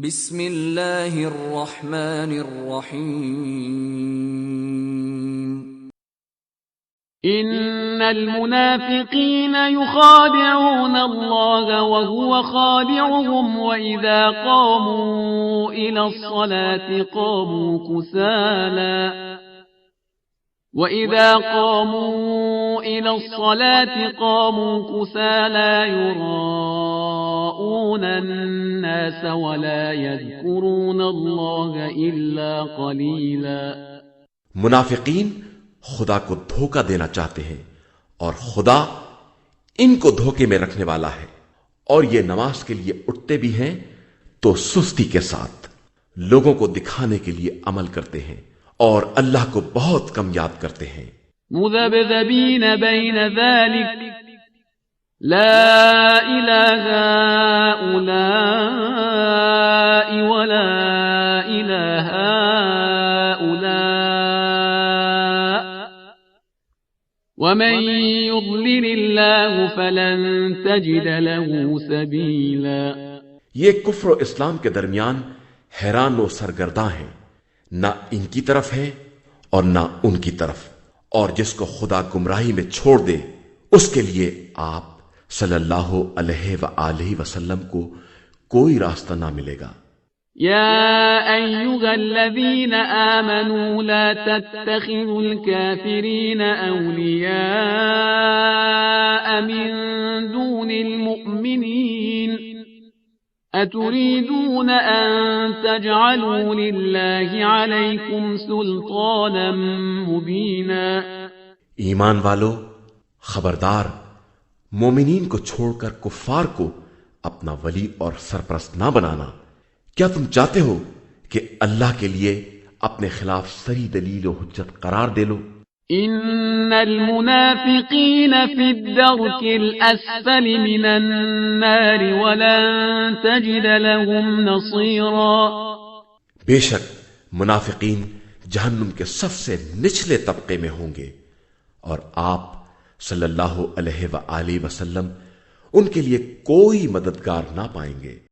بسم اللہ الرحمن الرحیم ان المنافقین یخادعون اللہ وهو خادعهم واذا قاموا الى الصلاة قاموا كسالى يراءون الناس ولا يذكرون الله إلا قليلا۔ منافقین خدا کو دھوکہ دینا چاہتے ہیں اور خدا ان کو دھوکے میں رکھنے والا ہے، اور یہ نماز کے لیے اٹھتے بھی ہیں تو سستی کے ساتھ، لوگوں کو دکھانے کے لیے عمل کرتے ہیں اور اللہ کو بہت کم یاد کرتے ہیں۔ مذبذبین بین ذلک لا الہ هؤلاء ولا الہ هؤلاء ومن يضلل اللہ فلن تجد له سبیلا۔ یہ کفر و اسلام کے درمیان حیران و سرگرداں ہیں، نہ ان کی طرف ہے اور نہ ان کی طرف، اور جس کو خدا گمراہی میں چھوڑ دے اس کے لیے آپ صلی اللہ علیہ وآلہ وسلم کو کوئی راستہ نہ ملے گا۔ یا ایھا الذین آمنوا لا تتخذوا الکافرین اولیاء من دون المؤمنین اتريدون ان تجعلوا لله عليكم سلطانا مبينا۔ ایمان والو، خبردار، مومنین کو چھوڑ کر کفار کو اپنا ولی اور سرپرست نہ بنانا۔ کیا تم چاہتے ہو کہ اللہ کے لیے اپنے خلاف صحیح دلیل و حجت قرار دے لو؟ ان المنافقین فی الدرک الاسفل من النار ولن تجد لهم نصیرا۔ بے شک منافقین جہنم کے سب سے نچلے طبقے میں ہوں گے، اور آپ صلی اللہ علیہ وآلہ وسلم ان کے لیے کوئی مددگار نہ پائیں گے۔